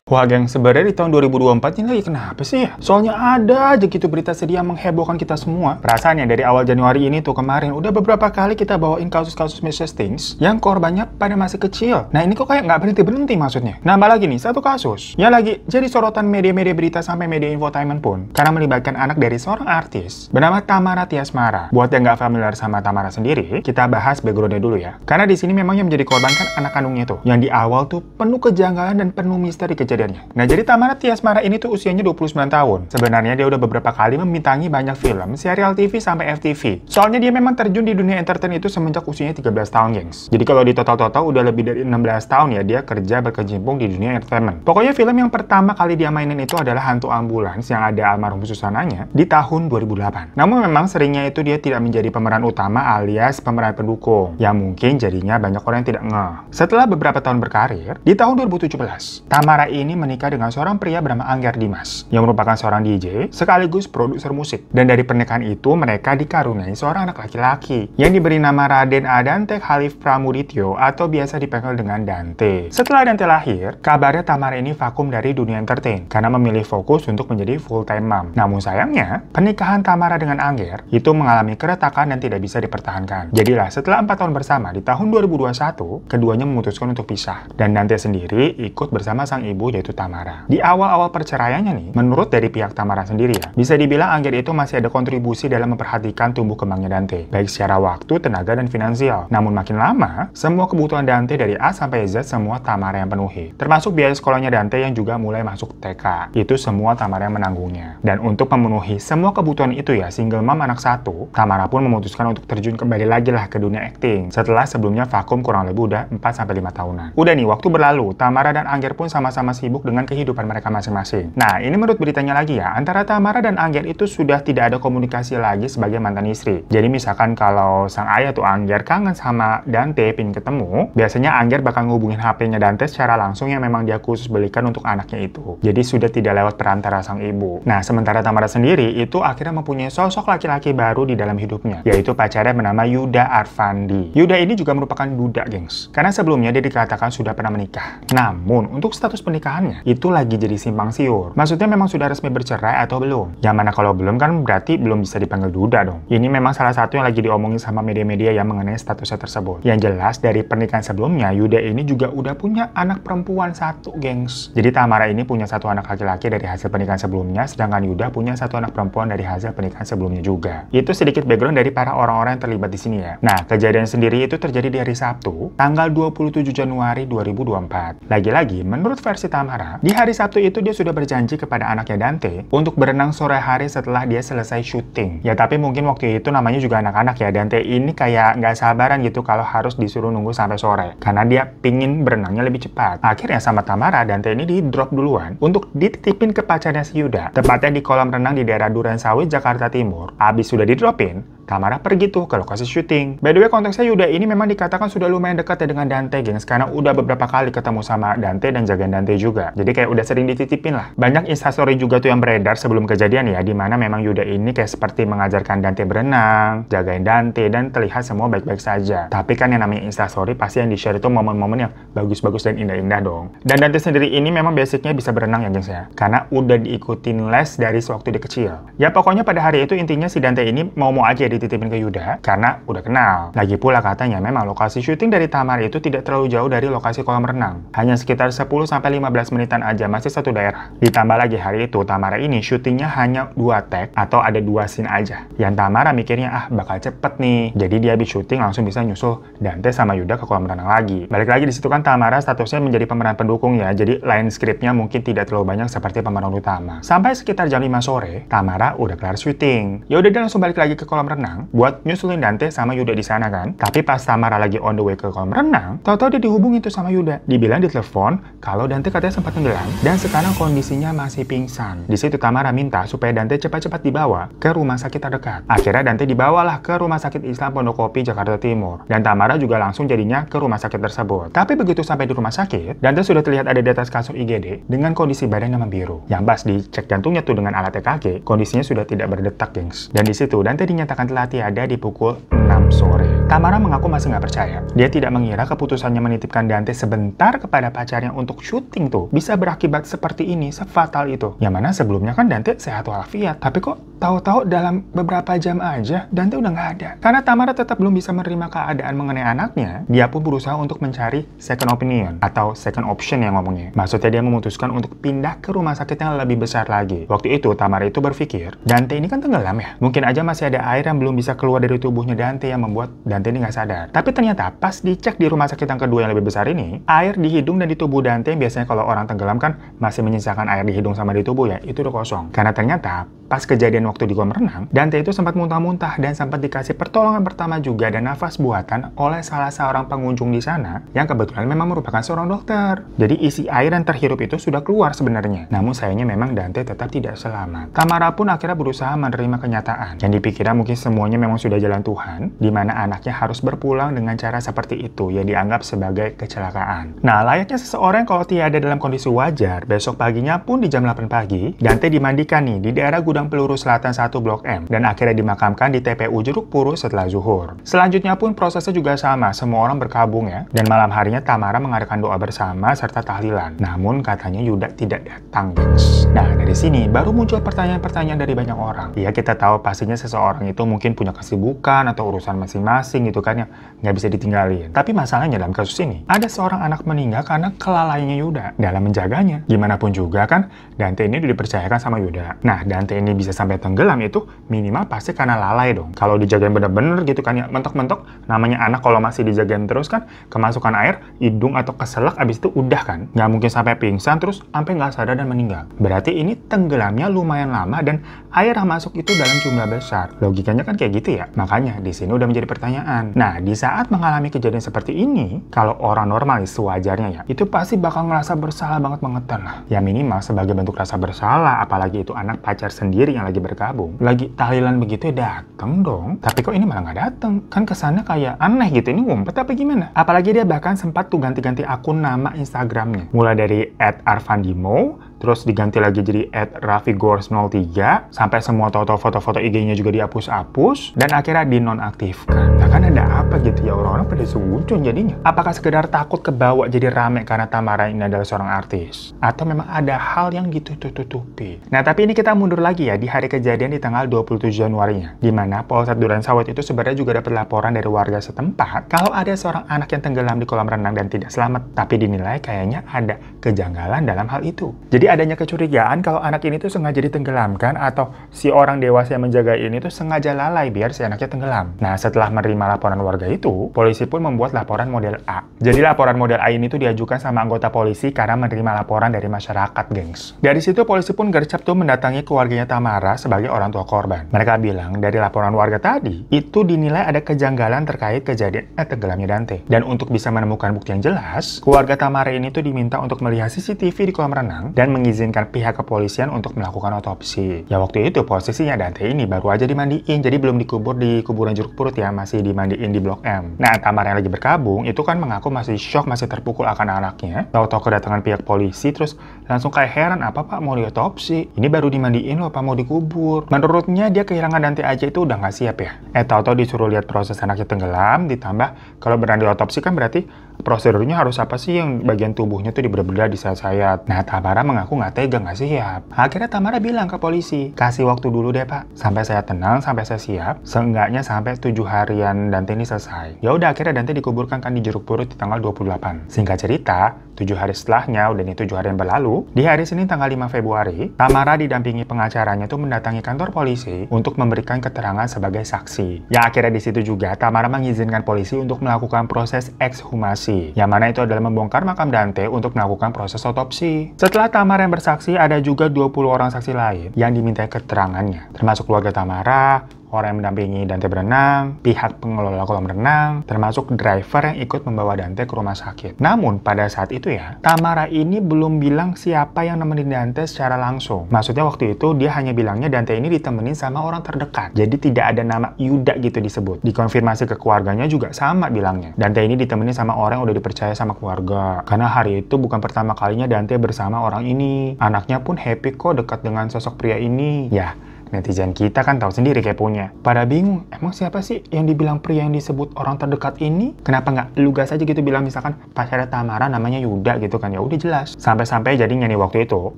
Wah geng, sebenarnya di tahun 2024 ini lagi kenapa sih ya? Soalnya ada aja gitu berita sedih yang menghebohkan kita semua. Perasaannya dari awal Januari ini tuh kemarin udah beberapa kali kita bawain kasus-kasus message things yang korbannya pada masih kecil. Nah ini kok kayak nggak berhenti-berhenti maksudnya. Nambah lagi nih, satu kasus yang lagi jadi sorotan media-media berita sampai media infotainment pun karena melibatkan anak dari seorang artis bernama Tamara Tiasmara. Buat yang nggak familiar sama Tamara sendiri, kita bahas backgroundnya dulu ya. Karena di sini memang yang menjadi korban kan anak kandungnya tuh, yang di awal tuh penuh kejanggalan dan penuh misteri kejadiannya. Nah, jadi Tamara Tiasmara ini tuh usianya 29 tahun. Sebenarnya dia udah beberapa kali membintangi banyak film, serial TV sampai FTV. Soalnya dia memang terjun di dunia entertain itu semenjak usianya 13 tahun, gengs. Jadi kalau di total-total udah lebih dari 16 tahun ya dia kerja berkecimpung di dunia entertainment. Pokoknya film yang pertama kali dia mainin itu adalah Hantu Ambulans yang ada almarhum Susananya di tahun 2008. Namun memang seringnya itu dia tidak menjadi pemeran utama alias pemeran pendukung, yang mungkin jadinya banyak orang yang tidak ngeh. Setelah beberapa tahun berkarir, di tahun 2017, Tamara ini menikah dengan seorang pria bernama Angger Dimas, yang merupakan seorang DJ sekaligus produser musik. Dan dari pernikahan itu, mereka dikaruniai seorang anak laki-laki, yang diberi nama Raden Adante Khalif Pramudityo atau biasa dipanggil dengan Dante. Setelah Dante lahir, kabarnya Tamara ini vakum dari dunia entertain, karena memilih fokus untuk menjadi full-time mom. Namun sayangnya, pernikahan Tamara dengan Angger itu mengalami keretakan dan tidak bisa dipertahankan. Jadilah setelah 4 tahun bersama, di tahun 2021, keduanya memutuskan untuk pisah. Dan Dante sendiri ikut bersama sang ibu yaitu Tamara. Di awal-awal perceraiannya nih, menurut dari pihak Tamara sendiri ya, bisa dibilang Angger itu masih ada kontribusi dalam memperhatikan tumbuh kembangnya Dante, baik secara waktu, tenaga, dan finansial. Namun makin lama, semua kebutuhan Dante dari A sampai Z semua Tamara yang penuhi. Termasuk biaya sekolahnya Dante yang juga mulai masuk TK. Itu semua Tamara yang menanggungnya. Dan untuk memenuhi semua kebutuhan itu ya, single mom anak satu, Tamara pun memutuskan untuk terjun kembali lagi lah ke dunia acting. Setelah sebelumnya vakum kurang lebih udah 4-5 tahunan. Udah nih, waktu berlalu, Tamara dan Angger pun sama-sama sibuk dengan kehidupan mereka masing-masing. Nah, ini menurut beritanya lagi ya, antara Tamara dan Angger itu sudah tidak ada komunikasi lagi sebagai mantan istri. Jadi misalkan kalau sang ayah tuh Angger kangen sama Dante, pingin ketemu, biasanya Angger bakal ngehubungin HP-nya Dante secara langsung yang memang dia khusus belikan untuk anaknya itu. Jadi sudah tidak lewat perantara sang ibu. Nah, sementara Tamara sendiri itu akhirnya mempunyai sosok laki-laki baru di dalam hidupnya, yaitu pacarnya bernama Yuda Arfandi. Yuda ini juga merupakan duda, gengs. Karena sebelumnya dia dikatakan sudah pernah menikah. Namun, untuk status pernikahannya, itu lagi jadi simpang siur. Maksudnya memang sudah resmi bercerai atau belum? Yang mana kalau belum kan berarti belum bisa dipanggil duda dong. Ini memang salah satu yang lagi diomongin sama media-media yang mengenai statusnya tersebut. Yang jelas dari pernikahan sebelumnya, Yuda ini juga udah punya anak perempuan satu, gengs. Jadi Tamara ini punya satu anak laki-laki dari hasil pernikahan sebelumnya, sedangkan Yuda punya satu anak perempuan dari hasil pernikahan sebelumnya juga. Itu sedikit background dari para orang-orang yang terlibat di sini ya. Nah, kejadian sendiri itu terjadi di hari Sabtu, tanggal 27 Januari 2024. Lagi-lagi, menurut versi Tamara, di hari Sabtu itu dia sudah berjanji kepada anaknya Dante untuk berenang sore hari setelah dia selesai syuting. Ya tapi mungkin waktu itu namanya juga anak-anak ya, Dante ini kayak nggak sabaran gitu kalau harus disuruh nunggu sampai sore. Karena dia pingin berenangnya lebih cepat. Akhirnya sama Tamara, Dante ini di-drop duluan untuk dititipin ke pacarnya si Yuda. Tepatnya di kolam renang di daerah Durensawit, Jakarta Timur. Abis sudah di-dropin, Tamara pergi tuh ke lokasi syuting. By the way, konteksnya Yuda ini memang dikatakan sudah lumayan dekat ya dengan Dante, gengs. Karena udah beberapa kali ketemu sama Dante dan jagain Dante juga. Jadi kayak udah sering dititipin lah. Banyak instastory juga tuh yang beredar sebelum kejadian ya, dimana memang Yuda ini kayak seperti mengajarkan Dante berenang, jagain Dante, dan terlihat semua baik-baik saja. Tapi kan yang namanya instastory pasti yang di-share itu momen-momen yang bagus-bagus dan indah-indah dong. Dan Dante sendiri ini memang basicnya bisa berenang ya, gengs ya. Karena udah diikutin les dari sewaktu dia kecil. Ya pokoknya pada hari itu intinya si Dante ini mau-mau aja dititipin ke Yuda karena udah kenal. Lagi pula katanya memang lokasi syuting dari Tamara itu tidak terlalu jauh dari lokasi kolam renang. Hanya sekitar 10-15 menitan aja, masih satu daerah. Ditambah lagi hari itu Tamara ini syutingnya hanya 2 take atau ada 2 scene aja. Yang Tamara mikirnya bakal cepet nih. Jadi dia habis syuting langsung bisa nyusul Dante sama Yuda ke kolam renang lagi. Balik lagi di situ kan Tamara statusnya menjadi pemeran pendukung ya. Jadi line skripnya mungkin tidak terlalu banyak seperti pemeran utama. Sampai sekitar jam 5 sore, Tamara udah kelar syuting. Ya udah dia langsung balik lagi ke kolam renang buat nyusulin Dante sama Yuda di sana kan. Tapi pas Tamara lagi on the way ke kolam renang, tahu-tahu dia dihubungi tuh sama Yuda. Dibilang di telepon kalau Dante katanya sempat tenggelam dan sekarang kondisinya masih pingsan. Di situ Tamara minta supaya Dante cepat-cepat dibawa ke rumah sakit terdekat. Akhirnya Dante dibawalah ke Rumah Sakit Islam Pondokopi, Jakarta Timur. Dan Tamara juga langsung jadinya ke rumah sakit tersebut. Tapi begitu sampai di rumah sakit, Dante sudah terlihat ada di atas kasur IGD dengan kondisi badan yang membiru. Yang pas dicek jantungnya tuh dengan alat EKG, kondisinya sudah tidak berdetak, gengs. Dan di situ Dante dinyatakan telah setelah Tiada di pukul 6 sore. Tamara mengaku masih nggak percaya. Dia tidak mengira keputusannya menitipkan Dante sebentar kepada pacarnya untuk syuting tuh bisa berakibat seperti ini, sefatal itu. Yang mana sebelumnya kan Dante sehat walafiat. Tapi kok tahu-tahu dalam beberapa jam aja Dante udah nggak ada. Karena Tamara tetap belum bisa menerima keadaan mengenai anaknya, dia pun berusaha untuk mencari second opinion atau second option yang ngomongnya. Maksudnya dia memutuskan untuk pindah ke rumah sakit yang lebih besar lagi. Waktu itu Tamara itu berpikir, Dante ini kan tenggelam ya. Mungkin aja masih ada air yang belum bisa keluar dari tubuhnya Dante yang membuat Dante ini nggak sadar. Tapi ternyata pas dicek di rumah sakit yang kedua yang lebih besar ini, air di hidung dan di tubuh Dante yang biasanya kalau orang tenggelam kan masih menyisakan air di hidung sama di tubuh ya, itu udah kosong. Karena ternyata pas kejadian waktu di kolam renang, Dante itu sempat muntah-muntah dan sempat dikasih pertolongan pertama juga dan nafas buatan oleh salah seorang pengunjung di sana yang kebetulan memang merupakan seorang dokter. Jadi isi air yang terhirup itu sudah keluar sebenarnya. Namun sayangnya memang Dante tetap tidak selamat. Tamara pun akhirnya berusaha menerima kenyataan. Yang dipikirnya mungkin semuanya memang sudah jalan Tuhan, di mana anaknya harus berpulang dengan cara seperti itu yang dianggap sebagai kecelakaan. Nah, layaknya seseorang kalau Tiada dalam kondisi wajar, besok paginya pun di jam 8 pagi, Dante dimandikan nih di daerah Gudang Peluru Selatan 1 Blok M dan akhirnya dimakamkan di TPU Jeruk Purut setelah zuhur. Selanjutnya pun prosesnya juga sama, semua orang berkabung ya. Dan malam harinya Tamara mengadakan doa bersama serta tahlilan. Namun katanya Yuda tidak datang, gengs. Nah, dari sini baru muncul pertanyaan-pertanyaan dari banyak orang. Ya, kita tahu pastinya seseorang itu mungkin punya kesibukan atau urusan masing-masing gitu kan yang nggak bisa ditinggalin. Tapi masalahnya dalam kasus ini, ada seorang anak meninggal karena kelalaiannya Yuda dalam menjaganya. Gimana pun juga kan, Dante ini udah dipercayakan sama Yuda. Nah, Dante ini bisa sampai tenggelam itu minimal pasti karena lalai dong. Kalau dijagain bener-bener gitu kan ya, mentok-mentok, namanya anak kalau masih dijagain terus kan, kemasukan air, hidung atau keselak abis itu udah kan. Nggak mungkin sampai pingsan terus sampai nggak sadar dan meninggal. Berarti ini tenggelamnya lumayan lama dan air yang masuk itu dalam jumlah besar. Logikanya kan kayak gitu ya. Makanya di sini udah menjadi pertanyaan. Nah, di saat mengalami kejadian seperti ini, kalau orang normalis sewajarnya ya, itu pasti bakal ngerasa bersalah banget lah. Ya minimal sebagai bentuk rasa bersalah, apalagi itu anak pacar sendiri yang lagi bergabung. Lagi tahlilan begitu ya dateng dong. Tapi kok ini malah nggak dateng? Kan kesannya kayak aneh gitu, ini ngumpet apa gimana? Apalagi dia bahkan sempat tuh ganti-ganti akun nama Instagramnya. Mulai dari @arfandimo, terus diganti lagi jadi @rafigors03, sampai semua foto-foto IG-nya juga dihapus-hapus, dan akhirnya dinonaktifkan. Nah kan ada apa gitu ya, orang-orang pada sujud jadinya? Apakah sekedar takut kebawa jadi rame karena Tamara ini adalah seorang artis? Atau memang ada hal yang ditutup-tutupi? Nah tapi ini kita mundur lagi ya di hari kejadian di tanggal 27 Januarinya, di mana Polsek Durensawit itu sebenarnya juga dapat laporan dari warga setempat kalau ada seorang anak yang tenggelam di kolam renang dan tidak selamat, tapi dinilai kayaknya ada kejanggalan dalam hal itu. Jadi adanya kecurigaan kalau anak ini tuh sengaja ditenggelamkan atau si orang dewasa yang menjaga ini tuh sengaja lalai biar si anaknya tenggelam. Nah, setelah menerima laporan warga itu, polisi pun membuat laporan model A. Jadi laporan model A ini tuh diajukan sama anggota polisi karena menerima laporan dari masyarakat, gengs. Dari situ polisi pun gercep tuh mendatangi keluarganya Tamara sebagai orang tua korban. Mereka bilang dari laporan warga tadi, itu dinilai ada kejanggalan terkait kejadian tenggelamnya Dante. Dan untuk bisa menemukan bukti yang jelas, keluarga Tamara ini tuh diminta untuk melihat CCTV di kolam renang dan mengizinkan pihak kepolisian untuk melakukan otopsi. Ya waktu itu posisinya Dante ini baru aja dimandiin, jadi belum dikubur di kuburan Jeruk Purut ya, masih dimandiin di Blok M. Nah Tamara yang lagi berkabung itu kan mengaku masih shock, masih terpukul akan anaknya. Tahu-tahu kedatangan pihak polisi terus langsung kayak heran, apa pak mau diotopsi? Ini baru dimandiin loh, apa mau dikubur? Menurutnya dia kehilangan Dante aja itu udah nggak siap ya. Tahu-tahu disuruh lihat proses anaknya tenggelam, ditambah kalau beneran diotopsi kan berarti prosedurnya harus apa sih yang bagian tubuhnya tuh dibedah-bedah, disayat-sayat. Nah, Tamara mengaku nggak tega, nggak siap. Akhirnya Tamara bilang ke polisi, kasih waktu dulu deh pak, sampai saya tenang, sampai saya siap, seenggaknya sampai 7 harian Dante ini selesai. Ya udah akhirnya Dante dikuburkan kan di Jeruk Purut di tanggal 28. Singkat cerita, 7 hari setelahnya, udah nih 7 hari yang berlalu, di hari Senin tanggal 5 Februari, Tamara didampingi pengacaranya tuh mendatangi kantor polisi untuk memberikan keterangan sebagai saksi. Yang akhirnya di situ juga Tamara mengizinkan polisi untuk melakukan proses ekshumasi, yang mana itu adalah membongkar makam Dante untuk melakukan proses otopsi. Setelah Tamara yang bersaksi, ada juga 20 orang saksi lain yang dimintai keterangannya, termasuk keluarga Tamara, orang yang mendampingi Dante berenang, pihak pengelola kolam renang, termasuk driver yang ikut membawa Dante ke rumah sakit. Namun pada saat itu ya, Tamara ini belum bilang siapa yang nemenin Dante secara langsung. Maksudnya waktu itu dia hanya bilangnya Dante ini ditemenin sama orang terdekat. Jadi tidak ada nama Yuda gitu disebut. Dikonfirmasi ke keluarganya juga sama bilangnya. Dante ini ditemenin sama orang yang udah dipercaya sama keluarga. Karena hari itu bukan pertama kalinya Dante bersama orang ini. Anaknya pun happy kok dekat dengan sosok pria ini. Ya, Netizen kita kan tahu sendiri keponya. Pada bingung, emang siapa sih yang dibilang pria yang disebut orang terdekat ini? Kenapa nggak lu gas aja gitu bilang misalkan pacarnya Tamara namanya Yuda gitu kan, ya udah jelas. Sampai-sampai jadinya nih waktu itu,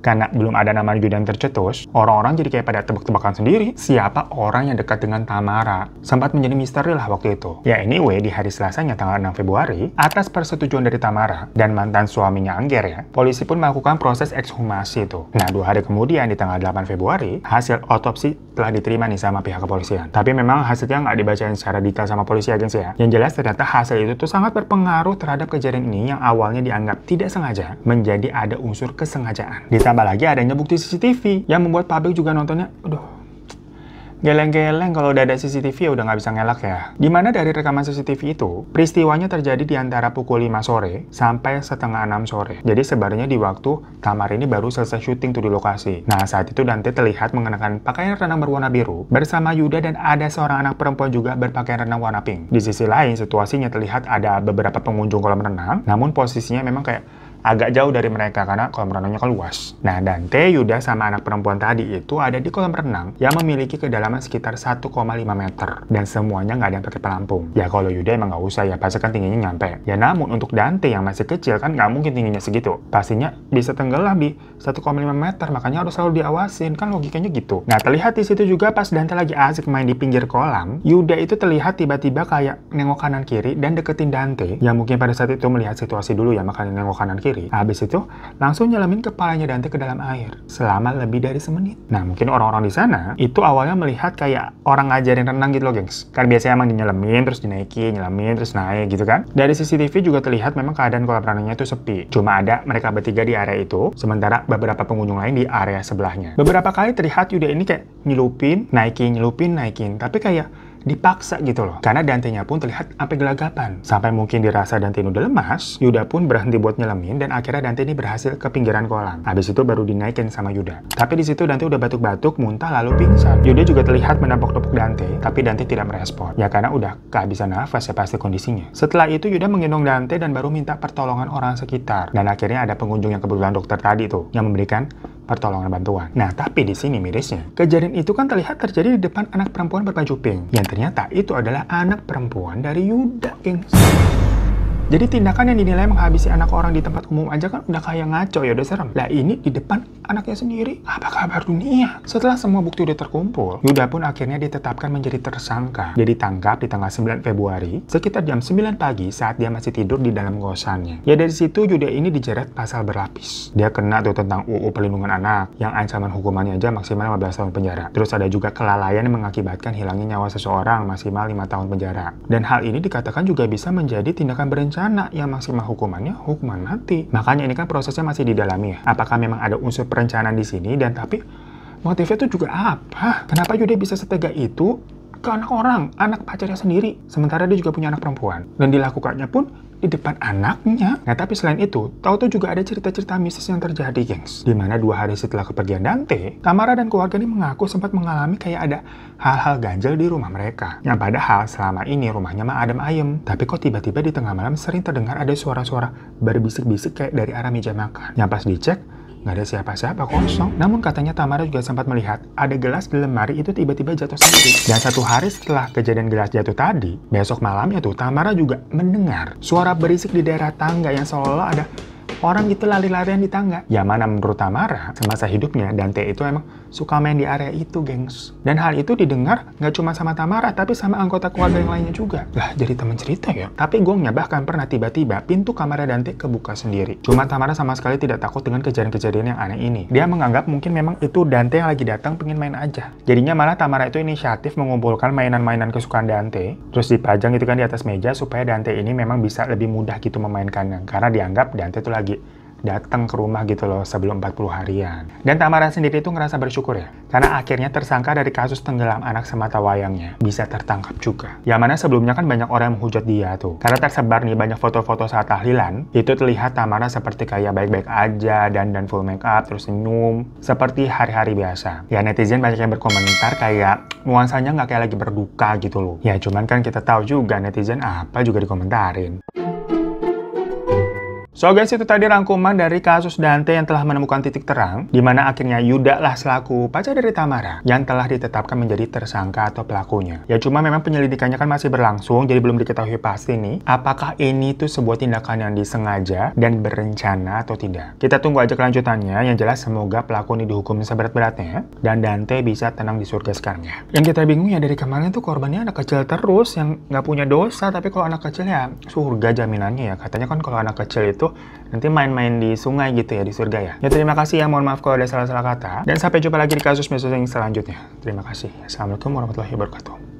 karena belum ada nama Yuda yang tercetus, orang-orang jadi kayak pada tebak-tebakan sendiri siapa orang yang dekat dengan Tamara. Sempat menjadi misteri lah waktu itu. Ya anyway, di hari Selasanya tanggal 6 Februari, atas persetujuan dari Tamara dan mantan suaminya Angger ya, polisi pun melakukan proses ekshumasi itu. Nah, 2 hari kemudian di tanggal 8 Februari, hasil otopsi telah diterima nih sama pihak kepolisian. Tapi memang hasilnya nggak dibacain secara detail sama polisi ya guys ya. Yang jelas ternyata hasil itu tuh sangat berpengaruh terhadap kejadian ini yang awalnya dianggap tidak sengaja menjadi ada unsur kesengajaan. Ditambah lagi adanya bukti CCTV yang membuat publik juga nontonnya, aduh, geleng-geleng kalau udah ada CCTV ya udah nggak bisa ngelak ya. Dimana dari rekaman CCTV itu, peristiwanya terjadi di antara pukul 5 sore sampai setengah 6 sore. Jadi sebenarnya di waktu Tamara ini baru selesai syuting tuh di lokasi. Nah, saat itu Dante terlihat mengenakan pakaian renang berwarna biru bersama Yuda dan ada seorang anak perempuan juga berpakaian renang warna pink. Di sisi lain, situasinya terlihat ada beberapa pengunjung kolam renang, namun posisinya memang kayak agak jauh dari mereka karena kolam renangnya kan luas. Nah, Dante, Yuda, sama anak perempuan tadi itu ada di kolam renang yang memiliki kedalaman sekitar 1,5 meter. Dan semuanya nggak ada yang pakai pelampung. Ya kalau Yuda emang nggak usah ya, pasti kan tingginya nyampe. Ya namun untuk Dante yang masih kecil kan nggak mungkin tingginya segitu. Pastinya bisa tenggelam di 1,5 meter, makanya harus selalu diawasin. Kan logikanya gitu. Nah, terlihat di situ juga pas Dante lagi asik main di pinggir kolam, Yuda itu terlihat tiba-tiba kayak nengok kanan kiri dan deketin Dante. Yang mungkin pada saat itu melihat situasi dulu ya, makanya nengok kanan kiri. Habis itu langsung nyelamin kepalanya Dante ke dalam air selama lebih dari semenit. Nah, mungkin orang-orang di sana itu awalnya melihat kayak orang ngajarin renang gitu loh, gengs. Kan biasanya emang dinyelemin terus dinaikin, nyelemin terus naik gitu kan. Dari CCTV juga terlihat memang keadaan kolam renangnya itu sepi. Cuma ada mereka bertiga di area itu, sementara beberapa pengunjung lain di area sebelahnya. Beberapa kali terlihat Yuda ini kayak nyelupin, naikin, tapi kayak dipaksa gitu loh. Karena Dante-nya pun terlihat sampai gelagapan. Sampai mungkin dirasa Dante ini udah lemas, Yuda pun berhenti buat nyelemin dan akhirnya Dante ini berhasil ke pinggiran kolam. Habis itu baru dinaikin sama Yuda. Tapi di situ Dante udah batuk-batuk, muntah lalu pingsan. Yuda juga terlihat menepok-tepok Dante, tapi Dante tidak merespon. Ya karena udah kehabisan nafas ya pasti kondisinya. Setelah itu Yuda menggendong Dante dan baru minta pertolongan orang sekitar. Dan akhirnya ada pengunjung yang kebetulan dokter tadi tuh yang memberikan pertolongan bantuan. Nah, tapi di sini mirisnya, kejadian itu kan terlihat terjadi di depan anak perempuan berbaju pink. Yang ternyata itu adalah anak perempuan dari Yuda, gengs. Jadi tindakan yang dinilai menghabisi anak orang di tempat umum aja kan udah kayak ngaco ya, udah serem. Lah ini di depan anaknya sendiri, apa kabar dunia? Setelah semua bukti udah terkumpul, Yuda pun akhirnya ditetapkan menjadi tersangka. Dia ditangkap di tanggal 9 Februari, sekitar jam 9 pagi saat dia masih tidur di dalam kosannya. Ya dari situ Yuda ini dijerat pasal berlapis. Dia kena tuh tentang UU Perlindungan Anak, yang ancaman hukumannya aja maksimal 15 tahun penjara. Terus ada juga kelalaian yang mengakibatkan hilangnya nyawa seseorang, maksimal 5 tahun penjara. Dan hal ini dikatakan juga bisa menjadi tindakan berencana yang maksimal hukumannya hukuman mati. Makanya ini kan prosesnya masih didalami ya. Apakah memang ada unsur perencanaan di sini dan tapi motifnya itu juga apa? Kenapa Yuda bisa setega itu ke anak orang, anak pacarnya sendiri, sementara dia juga punya anak perempuan dan dilakukannya pun di depan anaknya. Nah, tapi selain itu, tahu-tahu juga ada cerita-cerita mistis yang terjadi, gengs. Dimana 2 hari setelah kepergian Dante, Tamara dan keluarga ini mengaku sempat mengalami kayak ada hal-hal ganjil di rumah mereka. Yang padahal selama ini rumahnya mah adem ayem. Tapi kok tiba-tiba di tengah malam sering terdengar ada suara-suara berbisik-bisik kayak dari arah meja makan. Yang pas dicek, nggak ada siapa-siapa, kosong. Namun katanya Tamara juga sempat melihat ada gelas di lemari itu tiba-tiba jatuh sendiri. Dan 1 hari setelah kejadian gelas jatuh tadi, besok malamnya tuh Tamara juga mendengar suara berisik di daerah tangga yang seolah ada orang gitu lari-larian di tangga. Ya mana menurut Tamara, semasa hidupnya Dante itu emang suka main di area itu, gengs. Dan hal itu didengar nggak cuma sama Tamara, tapi sama anggota keluarga yang lainnya juga. Lah, jadi teman cerita ya. Tapi gongnya bahkan pernah tiba-tiba pintu kamar Dante kebuka sendiri. Cuma Tamara sama sekali tidak takut dengan kejadian-kejadian yang aneh ini. Dia menganggap mungkin memang itu Dante yang lagi datang pengen main aja. Jadinya malah Tamara itu inisiatif mengumpulkan mainan-mainan kesukaan Dante, terus dipajang gitu kan di atas meja supaya Dante ini memang bisa lebih mudah gitu memainkannya. Karena dianggap Dante itu lagi datang ke rumah gitu loh sebelum 40 harian. Dan Tamara sendiri itu ngerasa bersyukur ya, karena akhirnya tersangka dari kasus tenggelam anak semata wayangnya bisa tertangkap juga. Yang mana sebelumnya kan banyak orang yang menghujat dia tuh. Karena tersebar nih banyak foto-foto saat tahlilan, itu terlihat Tamara seperti kayak baik-baik aja, dan full make up, terus senyum, seperti hari-hari biasa. Ya netizen banyak yang berkomentar kayak nuansanya nggak kayak lagi berduka gitu loh. Ya cuman kan kita tahu juga netizen apa juga dikomentarin. So guys, itu tadi rangkuman dari kasus Dante yang telah menemukan titik terang, di mana akhirnya Yuda lah selaku pacar dari Tamara yang telah ditetapkan menjadi tersangka atau pelakunya. Ya cuma memang penyelidikannya kan masih berlangsung, jadi belum diketahui pasti nih apakah ini tuh sebuah tindakan yang disengaja dan berencana atau tidak. Kita tunggu aja kelanjutannya. Yang jelas semoga pelaku ini dihukum seberat-beratnya dan Dante bisa tenang di surga sekarang ya. Yang kita bingung ya dari kemarin tuh korbannya anak kecil terus yang nggak punya dosa, tapi kalau anak kecil ya surga jaminannya ya. Katanya kan kalau anak kecil itu nanti main-main di sungai gitu ya, di surga ya. Ya terima kasih ya, mohon maaf kalau ada salah-salah kata. Dan sampai jumpa lagi di kasus yang selanjutnya. Terima kasih. Assalamualaikum warahmatullahi wabarakatuh.